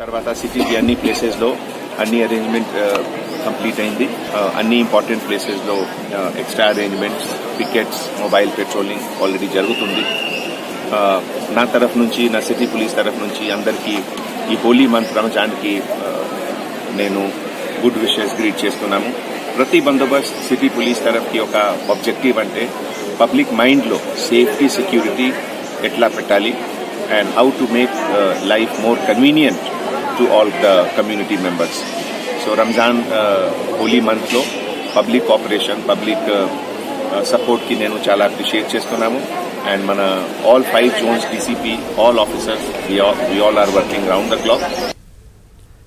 తర్వాత సిటీకి అన్ని ప్లేసెస్ లో అన్ని అరేంజ్మెంట్ కంప్లీట్ అయింది. అన్ని ఇంపార్టెంట్ ప్లేసెస్ లో extra arrangements, pickets, mobile patrolling already జరుగుతుంది. నా తరఫు నుంచి, నా సిటీ పోలీస్ తరఫు నుంచి అందరికీ ఈ హోలీ మంత్ రంజాన్కి నేను గుడ్ విషెస్ గ్రీట్ చేస్తున్నాము. ప్రతి బందోబస్త్ సిటీ పోలీస్ తరఫుకి ఒక ఆబ్జెక్టివ్ అంటే పబ్లిక్ మైండ్లో సేఫ్టీ, సెక్యూరిటీ ఎట్లా పెట్టాలి and how to make life more convenient to all the community members. So Ramzan holy month lo public cooperation, public support ki nenu chala appreciate chestunnamo and mana all 5 zones DCP, all officers, we all are working round the clock.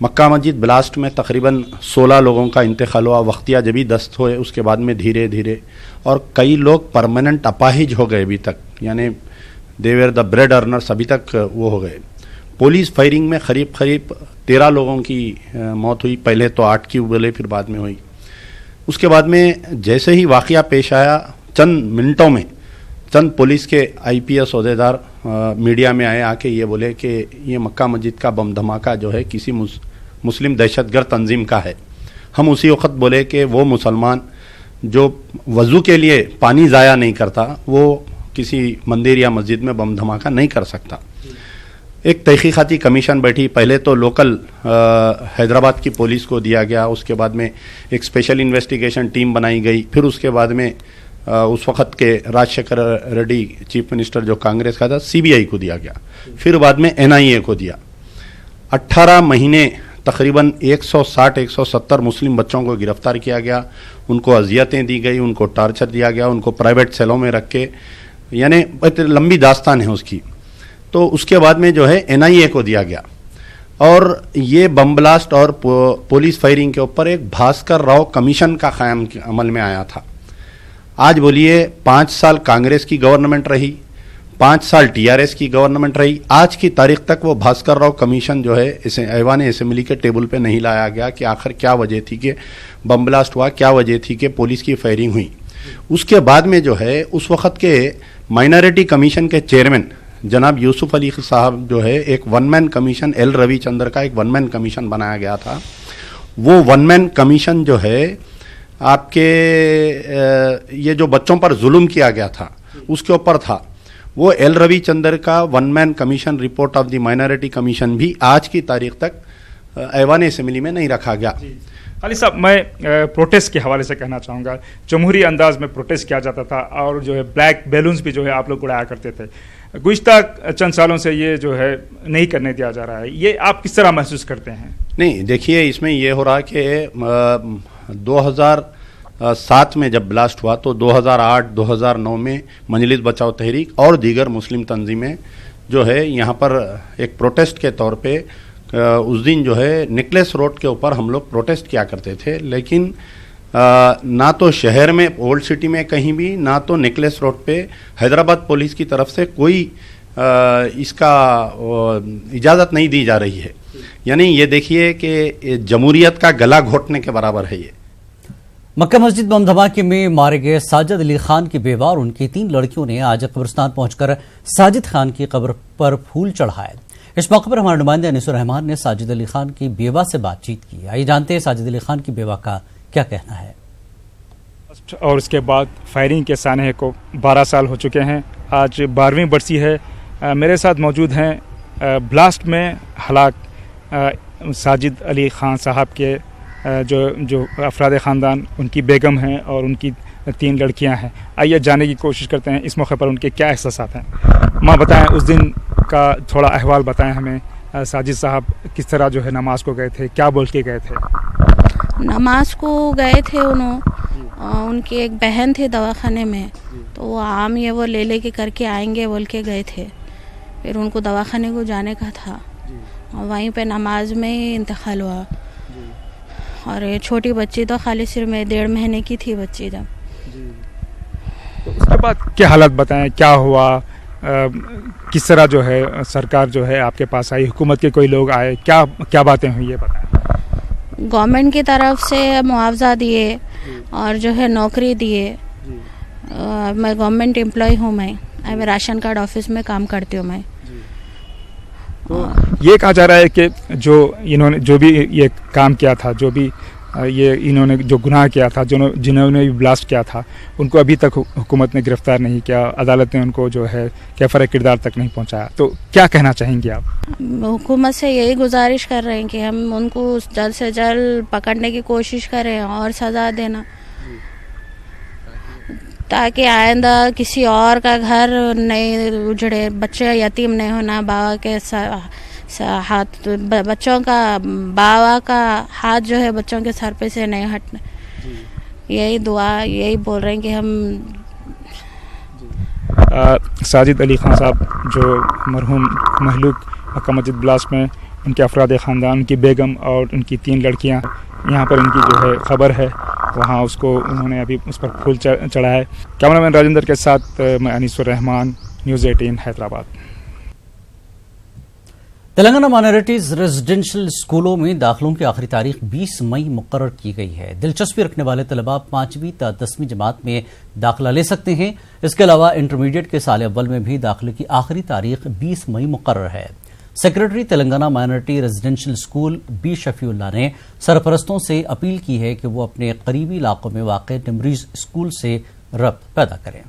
Mecca Masjid blast میں تقریباً 16 لوگوں کا انتقال ہوا، وقتیہ جبھی دست ہوئے، اس کے بعد میں دھیرے دھیرے، اور کئی لوگ پرماننٹ اپاہج ہو گئے ابھی تک، یعنی دے ویر دا بریڈ ارنرس، ابھی تک وہ ہو گئے۔ پولیس فائرنگ میں قریب 13 لوگوں کی موت ہوئی، پہلے تو 8 کی بولے، پھر بعد میں ہوئی۔ اس کے بعد میں جیسے ہی واقعہ پیش آیا، چند منٹوں میں چند پولیس کے IPS عہدیدار میڈیا میں آئے، آ کے یہ بولے کہ یہ مکہ مسجد کا بم دھماکہ جو ہے کسی مسلم دہشت گرد تنظیم کا ہے۔ ہم اسی وقت بولے کہ وہ مسلمان جو وضو کے لیے پانی ضائع نہیں کرتا، وہ کسی مندر یا مسجد میں بم دھماکہ نہیں کر سکتا۔ ایک تحقیقاتی کمیشن بیٹھی، پہلے تو لوکل حیدرآباد کی پولیس کو دیا گیا، اس کے بعد میں ایک اسپیشل انویسٹیگیشن ٹیم بنائی گئی، پھر اس کے بعد میں اس وقت کے راج شیکھر ریڈی چیف منسٹر جو کانگریس کا تھا CBI کو دیا گیا، پھر بعد میں NIA کو دیا۔ 18 مہینے تقریباً 160-170 مسلم بچوں کو گرفتار کیا گیا، ان کو اذیتیں دی گئی، ان کو ٹارچر دیا گیا، ان کو پرائیویٹ سیلوں میں رکھ کے، یعنی لمبی داستان ہے اس کی۔ تو اس کے بعد میں جو ہے NIA کو دیا گیا، اور یہ بم بلاسٹ اور پولیس فائرنگ کے اوپر ایک بھاسکر راؤ کمیشن کا قیام عمل میں آیا تھا۔ آج بولیے 5 سال کانگریس کی گورنمنٹ رہی، 5 سال TRS کی گورنمنٹ رہی، آج کی تاریخ تک وہ بھاسکر راؤ کمیشن جو ہے ایوان اسمبلی کے ٹیبل پہ نہیں لایا گیا کہ آخر کیا وجہ تھی کہ بم بلاسٹ ہوا، کیا وجہ تھی کہ پولیس کی فائرنگ ہوئی۔ اس کے بعد میں جو ہے اس وقت کے مائنارٹی کمیشن کے چیئرمین جناب یوسف علی صاحب جو ہے ایک 1 مین کمیشن، L روی چندر کا ایک 1 مین کمیشن بنایا گیا تھا۔ وہ 1 مین کمیشن جو ہے آپ کے یہ جو بچوں پر ظلم کیا گیا تھا اس کے اوپر تھا، وہ L روی چندر کا 1 man commission report of the minority commission بھی آج کی تاریخ تک ایوان اسمبلی میں نہیں رکھا گیا۔ علی صاحب، میں پروٹیسٹ کے حوالے سے کہنا چاہوں گا، جمہوری انداز میں پروٹیسٹ کیا جاتا تھا، اور جو ہے بلیک بیلونز بھی جو ہے آپ لوگ اڑایا کرتے تھے۔ گزشتہ چند سالوں سے یہ جو ہے نہیں کرنے دیا جا رہا ہے، یہ آپ کس طرح محسوس کرتے ہیں؟ نہیں، دیکھیے اس میں یہ ہو رہا کہ 2007 میں جب بلاسٹ ہوا تو 2008-2009 میں مجلس بچاؤ تحریک اور دیگر مسلم تنظیمیں جو ہے یہاں پر ایک پروٹیسٹ کے طور پہ اس دن جو ہے نکلس روڈ کے اوپر ہم لوگ پروٹیسٹ کیا کرتے تھے، لیکن نہ تو شہر میں اولڈ سٹی میں کہیں بھی، نہ تو نکلس روڈ پہ حیدرآباد پولیس کی طرف سے کوئی اس کا اجازت نہیں دی جا رہی ہے۔ یعنی یہ دیکھیے کہ جمہوریت کا گلا گھوٹنے کے برابر ہے یہ۔ مکہ مسجد بم دھماکے میں مارے گئے ساجد علی خان کی بیوہ اور ان کی 3 لڑکیوں نے آج قبرستان پہنچ کر ساجد خان کی قبر پر پھول چڑھائے۔ اس موقع پر ہمارے نمائندے انیس الرحمان نے ساجد علی خان کی بیوہ سے بات چیت کی۔ آئیے جانتے ہیں ساجد علی خان کی بیوہ کا کیا کہنا ہے۔ اور اس کے بعد فائرنگ کے سانحے کو 12 سال ہو چکے ہیں، آج 12ویں برسی ہے۔ میرے ساتھ موجود ہیں بلاسٹ میں ہلاک ساجد علی خان صاحب کے جو افراد خاندان، ان کی بیگم ہیں اور ان کی 3 لڑکیاں ہیں۔ آئیے جاننے کی کوشش کرتے ہیں اس موقع پر ان کے کیا احساسات ہیں۔ ماں بتائیں، اس دن کا تھوڑا احوال بتائیں ہمیں۔ ساجد صاحب کس طرح جو ہے نماز کو گئے تھے، کیا بول کے گئے تھے؟ نماز کو گئے تھے ان کی ایک بہن تھی دواخانے میں، تو وہ عام یہ وہ لے کے کر کے آئیں گے بول کے گئے تھے، پھر ان کو دواخانے کو جانے کا تھا، اور وہیں پہ نماز میں ہی انتقال ہوا۔ اور یہ چھوٹی بچی تو خالی صرف میں 1.5 مہینے کی تھی بچی جب۔ تو اس کے بعد کیا حالت بتائیں، کیا ہوا، کس طرح جو ہے سرکار جو ہے آپ کے پاس آئی، حکومت کے کوئی لوگ آئے، کیا باتیں ہوئی یہ بتائیں۔ گورنمنٹ کی طرف سے معاوضہ دیے اور جو ہے نوکری دیے۔ میں گورنمنٹ امپلائی ہوں، میں راشن کارڈ آفس میں کام کرتی ہوں۔ میں یہ کہا جا رہا ہے کہ انہوں نے جو بھی یہ کام کیا تھا، جو بھی انہوں نے جو گناہ کیا تھا، جنہوں نے بھی بلاسٹ کیا تھا، ان کو ابھی تک حکومت نے گرفتار نہیں کیا، عدالت نے ان کو جو ہے کیفر کردار تک نہیں پہنچایا۔ تو کیا کہنا چاہیں گے آپ؟ حکومت سے یہی گزارش کر رہے ہیں کہ ہم ان کو جلد سے جلد پکڑنے کی کوشش کریں اور سزا دینا، تاکہ آئندہ کسی اور کا گھر نہیں اجڑے، بچے یتیم نہیں ہونا، بابا کے ہاتھ، بچوں کا بابا کا ہاتھ جو ہے بچوں کے سر پہ سے نہیں ہٹنا۔ یہی دعا، یہی بول رہے ہیں کہ ہم۔ ساجد علی خان صاحب جو مرحوم مہلوک مکہ مسجد بلاسٹ میں ان کے افراد خاندان، ان کی بیگم اور ان کی 3 لڑکیاں، یہاں پر ان کی جو ہے خبر ہے، وہاں اس کو انہوں نے ابھی اس پر پھول چڑھا ہے۔ کیمرہ مین راجندر کے ساتھ میں Anees ur Rahman, news 18 Hyderabad. Telangana minorities residential اسکولوں میں داخلوں کی آخری تاریخ 20 مئی مقرر کی گئی ہے۔ دلچسپی رکھنے والے طلباء 5ویں تا 10ویں جماعت میں داخلہ لے سکتے ہیں۔ اس کے علاوہ انٹرمیڈیٹ کے سال اول میں بھی داخلے کی آخری تاریخ 20 مئی مقرر ہے۔ Secretary Telangana minority residential school B Shafi ullah نے سرپرستوں سے اپیل کی ہے کہ وہ اپنے قریبی علاقوں میں واقع ٹمبریز اسکول سے ربط پیدا کریں۔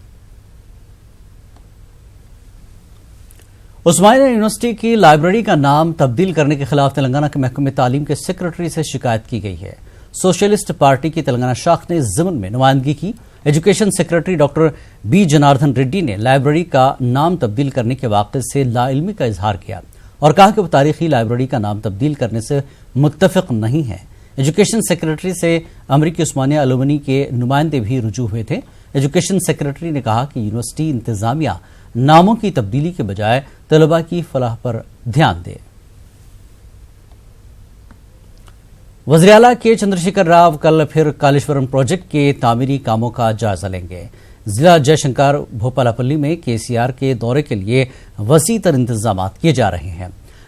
عثمانیہ یونیورسٹی کی لائبریری کا نام تبدیل کرنے کے خلاف تلنگانہ کے محکمہ تعلیم کے سیکرٹری سے شکایت کی گئی ہے۔ سوشلسٹ پارٹی کی تلنگانہ شاخ نے ضمن میں نمائندگی کی۔ Education secretary doctor B Janardhan Reddy نے لائبریری کا نام تبدیل کرنے کے واقعے سے لا علمی کا اظہار کیا اور کہا کہ وہ تاریخی لائبریری کا نام تبدیل کرنے سے متفق نہیں ہے۔ ایجوکیشن سیکرٹری سے امریکی عثمانیہ الومنی کے نمائندے بھی رجوع ہوئے تھے۔ ایجوکیشن سیکرٹری نے کہا کہ یونیورسٹی انتظامیہ ناموں کی تبدیلی کے بجائے طلباء کی فلاح پر دھیان دے۔ وزیر اعلیٰ کے چندرشیکھر راؤ کل پھر کالیشورم پروجیکٹ کے تعمیری کاموں کا جائزہ لیں گے۔ ضلع جے شنکر بھوپالاپلی میں KCR کے دورے کے لیے وسیع تر انتظامات کیے جا رہے ہیں۔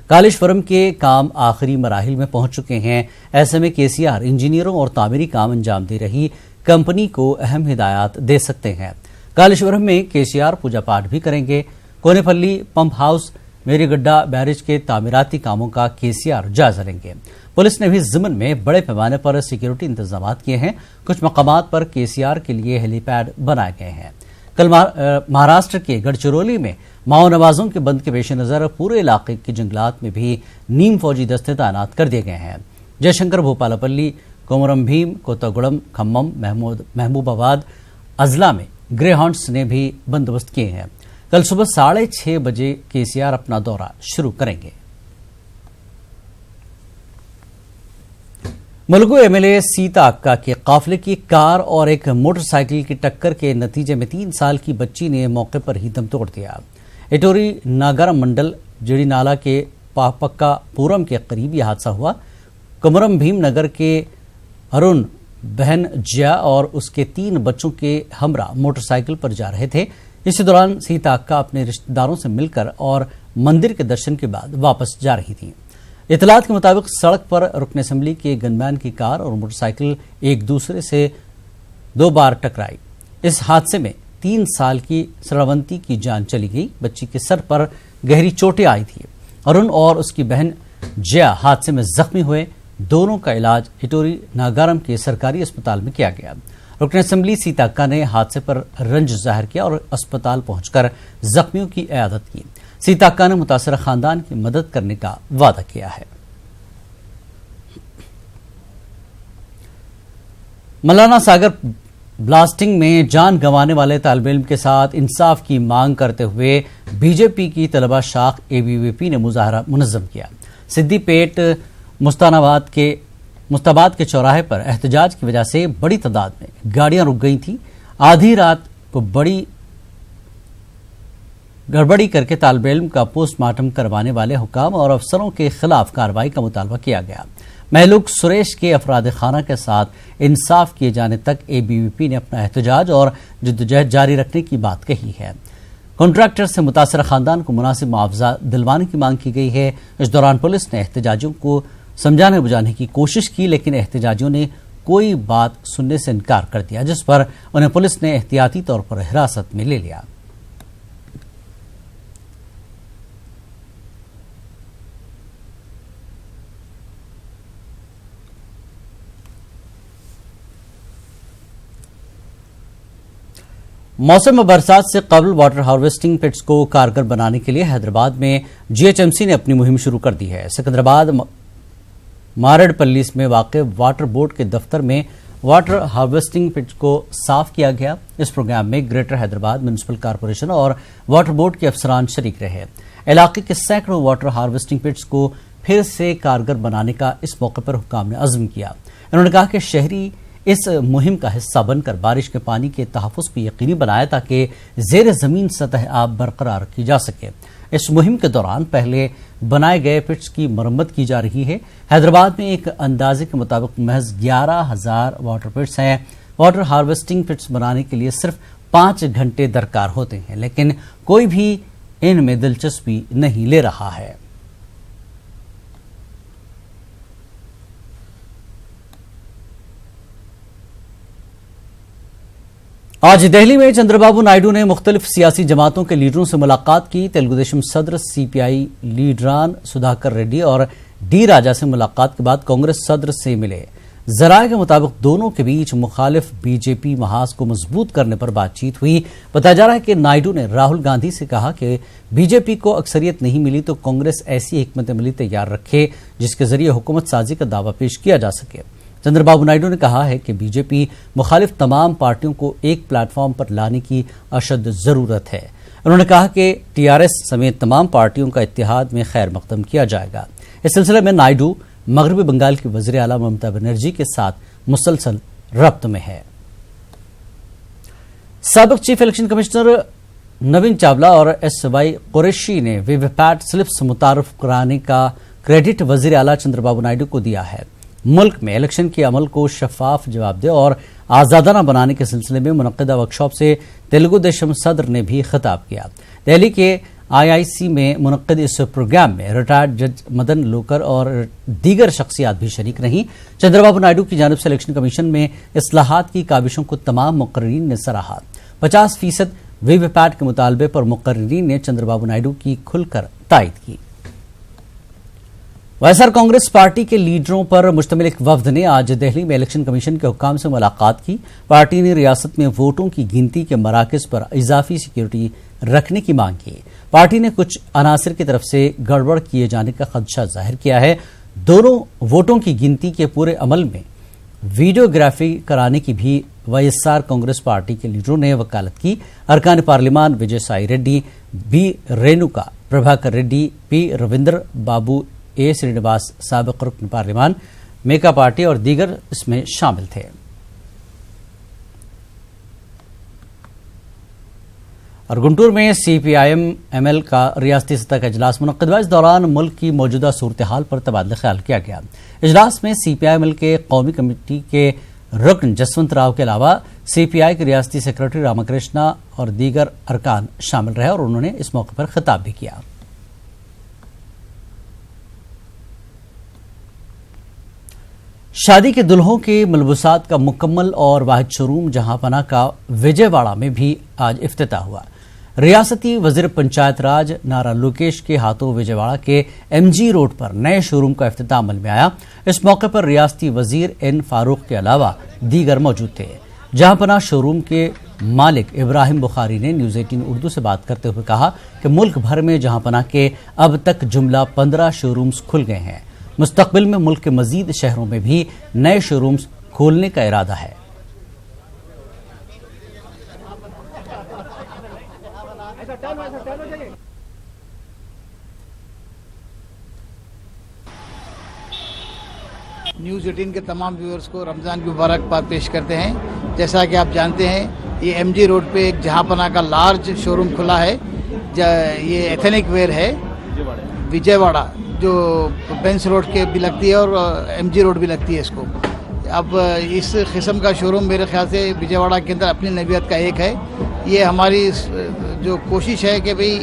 کالیشورم کے کام آخری مراحل میں پہنچ چکے ہیں۔ ایسے میں KCR انجینئروں اور تعمیری کام انجام دے رہی کمپنی کو اہم ہدایات دے سکتے ہیں۔ کالیشورم میں KCR پوجا پاٹ بھی کریں گے۔ کونے پلی پمپ ہاؤس، میری گڈا بیرج کے تعمیراتی کاموں کا KCR جائزہ لیں گے۔ پولیس نے بھی ضمن میں بڑے پیمانے پر سیکیورٹی انتظامات کیے ہیں۔ کچھ مقامات پر KCR کے لیے ہیلی پیڈ بنائے گئے ہیں۔ کل مہاراشٹر کے گڑچرولی میں ماؤ نوازوں کے بند کے پیش نظر پورے علاقے کے جنگلات میں بھی نیم فوجی دستے تعینات کر دیے گئے ہیں۔ جے شنکر بھوپالاپلی، کومرم بھیم، کوتاگوڑم، کھمم، محبوب آباد اضلاع میں گرے ہانٹس نے بھی بندوبست کیے ہیں۔ کل صبح 6:30 بجے KCR اپنا دورہ شروع کریں گے۔ ملگو MLA سیتا اکا کے قافلے کی کار اور ایک موٹر سائیکل کی ٹکر کے نتیجے میں 3 سال کی بچی نے موقع پر ہی دم توڑ دیا۔ اٹوری ناگرم منڈل جڑی نالا کے پاپکا پورم کے قریب یہ حادثہ ہوا۔ کمرم بھیم نگر کے ارون بہن جیا اور اس کے 3 بچوں کے ہمراہ موٹر سائیکل پر جا رہے تھے۔ اسی دوران سیتا اکا اپنے رشتہ داروں سے مل کر اور مندر کے درشن کے بعد واپس جا رہی تھیں۔ اطلاعات کے مطابق سڑک پر رکن اسمبلی کے گنمین کی کار اور موٹر سائیکل ایک دوسرے سے 2 بار ٹکرائی۔ اس حادثے میں 3 سال کی سرونتی کی جان چلی گئی۔ بچی کے سر پر گہری چوٹیں آئی تھی۔ ارون اور اس کی بہن جیا حادثے میں زخمی ہوئے۔ دونوں کا علاج اٹوری ناگارم کے سرکاری اسپتال میں کیا گیا۔ رکن اسمبلی سیتا اکا نے حادثے پر رنج ظاہر کیا اور اسپتال پہنچ کر زخمیوں کی عیادت کی۔ سیتا اکا نے متاثرہ خاندان کی مدد کرنے کا وعدہ کیا ہے۔ مولانا ساگر بلاسٹنگ میں جان گنوانے والے طالب علم کے ساتھ انصاف کی مانگ کرتے ہوئے BJP کی طلبہ شاخ ABVP نے مظاہرہ منظم کیا۔ سدی پیٹ مستاباد کے چوراہے پر احتجاج کی وجہ سے بڑی تعداد میں گاڑیاں رک گئی تھیں۔ آدھی رات کو بڑی گڑبڑی کر کے طالب علم کا پوسٹ مارٹم کروانے والے حکام اور افسروں کے خلاف کارروائی کا مطالبہ کیا گیا۔ مہلوک سریش کے افراد خانہ کے ساتھ انصاف کیے جانے تک ABVP نے اپنا احتجاج اور جدوجہد جاری رکھنے کی بات کہی ہے۔ کنٹریکٹر سے متاثرہ خاندان کو مناسب معاوضہ دلوانے کی مانگ کی گئی ہے۔ اس دوران پولیس نے احتجاجیوں کو سمجھانے بجھانے کی کوشش کی، لیکن احتجاجیوں نے کوئی بات سننے سے انکار کر دیا، جس پر انہیں پولیس نے احتیاطی طور پر حراست میں لے لیا۔ موسم برسات سے قبل واٹر ہارویسٹنگ پٹس کو کارگر بنانے کے لیے حیدرآباد میں GHMC نے اپنی مہم شروع کر دی ہے۔ سکندرآباد مارڑ پلیس میں واقع واٹر بورڈ کے دفتر میں واٹر ہارویسٹنگ پٹس کو صاف کیا گیا۔ اس پروگرام میں گریٹر حیدرآباد میونسپل کارپوریشن اور واٹر بورڈ کے افسران شریک رہے۔ علاقے کے سینکڑوں واٹر ہارویسٹنگ پٹس کو پھر سے کارگر بنانے کا اس موقع پر حکام نے عزم کیا۔ انہوں نے کہا کہ شہری اس مہم کا حصہ بن کر بارش کے پانی کے تحفظ کو یقینی بنایا تاکہ زیر زمین سطح آب برقرار کی جا سکے۔ اس مہم کے دوران پہلے بنائے گئے پٹس کی مرمت کی جا رہی ہے۔ حیدرآباد میں ایک اندازے کے مطابق محض 11,000 واٹر پٹس ہیں۔ واٹر ہارویسٹنگ پٹس بنانے کے لیے صرف 5 گھنٹے درکار ہوتے ہیں، لیکن کوئی بھی ان میں دلچسپی نہیں لے رہا ہے۔ آج دہلی میں چندر بابو نائیڈو نے مختلف سیاسی جماعتوں کے لیڈروں سے ملاقات کی۔ تلگو دیشم صدر سی پی آئی لیڈران سدھاکر ریڈی اور ڈی راجا سے ملاقات کے بعد کانگریس صدر سے ملے۔ ذرائع کے مطابق دونوں کے بیچ مخالف بی جے پی محاذ کو مضبوط کرنے پر بات چیت ہوئی۔ بتایا جا رہا ہے کہ نائیڈو نے راہل گاندھی سے کہا کہ بی جے پی کو اکثریت نہیں ملی تو کانگریس ایسی حکمت عملی تیار رکھے جس کے ذریعے حکومت سازی کا دعویٰ پیش کیا جا سکے۔ چندر بابو نائیڈو نے کہا ہے کہ بی جے پی مخالف تمام پارٹیوں کو ایک پلیٹ فارم پر لانے کی اشد ضرورت ہے۔ انہوں نے کہا کہ ٹی آر ایس سمیت تمام پارٹیوں کا اتحاد میں خیر مقدم کیا جائے گا۔ اس سلسلے میں نائیڈو مغربی بنگال کی وزیر اعلیٰ ممتا بنرجی کے ساتھ مسلسل ربط میں ہے۔ سابق chief election commissioner Naveen Chawla اور ایس وائی قریشی نے وی وی پیٹ سلپس متعارف کرانے کا کریڈٹ وزیر اعلیٰ چندر بابو نائیڈو کو دیا ہے۔ ملک میں الیکشن کے عمل کو شفاف، جواب دہ اور آزادانہ بنانے کے سلسلے میں منعقدہ ورکشاپ سے تلگو دیشم صدر نے بھی خطاب کیا۔ دہلی کے آئی آئی سی میں منعقد اس پروگرام میں ریٹائرڈ جج مدن لوکر اور دیگر شخصیات بھی شریک رہیں۔ چندر بابو نائیڈو کی جانب سے الیکشن کمیشن میں اصلاحات کی کاوشوں کو تمام مقررین نے سراہا۔ 50% وی وی پیٹ کے مطالبے پر مقررین نے چندر بابو نائیڈو کی کھل کر تائید کی۔ Y S R Congress party کے لیڈروں پر مشتمل ایک وفد نے آج دہلی میں الیکشن کمیشن کے حکام سے ملاقات کی۔ پارٹی نے ریاست میں ووٹوں کی گنتی کے مراکز پر اضافی سیکیورٹی رکھنے کی مانگ کی۔ پارٹی نے کچھ عناصر کی طرف سے گڑبڑ کیے جانے کا خدشہ ظاہر کیا ہے۔ دونوں ووٹوں کی گنتی کے پورے عمل میں ویڈیوگرافی کرانے کی بھی Y S R Congress party کے لیڈروں نے وکالت کی۔ ارکان پارلیمان Vijay Sai Reddy, B Renuka Prabhakar Reddy, P Ravindra Babu, A Srinivas سابق رکن پارلیمان میکا پارٹی اور دیگر اس میں شامل تھے۔ اور گنٹور میں سی پی آئی ایم ایل کا ریاستی سطح کا اجلاس منعقد ہوا۔ اس دوران ملک کی موجودہ صورتحال پر تبادلہ خیال کیا گیا۔ اجلاس میں سی پی آئی ایم ایل کے قومی کمیٹی کے رکن جسونت راؤ کے علاوہ سی پی آئی کے ریاستی سیکرٹری راما کرشنا اور دیگر ارکان شامل رہے اور انہوں نے اس موقع پر خطاب بھی کیا۔ شادی کے دلہوں کے ملبوسات کا مکمل اور واحد شو روم جہاں پناہ کا وجے واڑہ میں بھی آج افتتاح ہوا۔ ریاستی وزیر پنچایت راج نارا لوکیش کے ہاتھوں وجے واڑہ کے ایم جی روڈ پر نئے شو روم کا افتتاح عمل میں آیا۔ اس موقع پر ریاستی وزیر این فاروق کے علاوہ دیگر موجود تھے۔ جہاں پناہ شو روم کے مالک ابراہیم بخاری نے نیوز 18 اردو سے بات کرتے ہوئے کہا کہ ملک بھر میں جہاں پناہ کے اب تک جملہ 15 شو رومز کھل گئے ہیں۔ مستقبل میں ملک کے مزید شہروں میں بھی نئے شو رومز کھولنے کا ارادہ ہے۔ نیوز 18 کے تمام ویورز کو رمضان کی مبارکباد پیش کرتے ہیں۔ جیسا کہ آپ جانتے ہیں یہ ایم جی روڈ پہ ایک جہاں پناہ کا لارج شو روم کھلا ہے۔ یہ ایتھنک ویئر ہے وجے واڑہ، جو بینس روڈ کے بھی لگتی ہے اور ایم جی روڈ بھی لگتی ہے اس کو۔ اب اس قسم کا شو روم میرے خیال سے وجے واڑہ کے اندر اپنی نوعیت کا ایک ہے۔ یہ ہماری جو کوشش ہے کہ بھئی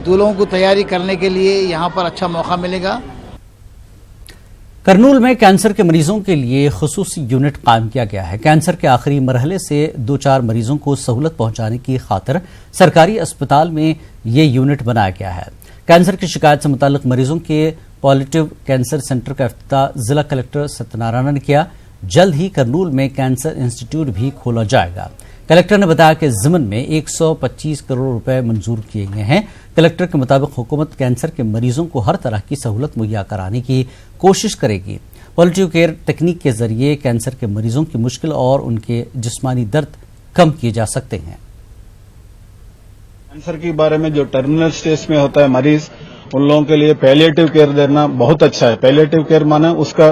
دولہوں کو تیاری کرنے کے لیے یہاں پر اچھا موقع ملے گا۔ کرنول میں کینسر کے مریضوں کے لیے خصوصی یونٹ قائم کیا گیا ہے۔ کینسر کے آخری مرحلے سے 2-4 مریضوں کو سہولت پہنچانے کی خاطر سرکاری اسپتال میں یہ یونٹ بنایا گیا ہے۔ کینسر کی شکایت سے متعلق مریضوں کے پالیٹیو کینسر سینٹر کا افتتاح ضلع کلکٹر ستیہ نارائن نے کیا۔ جلد ہی کرنول میں کینسر انسٹی ٹیوٹ بھی کھولا جائے گا۔ کلکٹر نے بتایا کہ ضمن میں 125 کروڑ روپے منظور کیے گئے ہیں۔ کلکٹر کے مطابق حکومت کینسر کے مریضوں کو ہر طرح کی سہولت مہیا کرانے کی کوشش کرے گی۔ پالیٹیو کیئر تکنیک کے ذریعے کینسر کے مریضوں کی مشکل اور ان کے جسمانی درد کم کیے جا سکتے ہیں۔ کینسر کے بارے میں جو ٹرمینل سٹیج میں ہوتا ہے مریض، ان لوگوں کے لیے پیلیٹیو کیئر دینا بہت اچھا ہے۔ پیلیٹیو کیئر مانا اس کا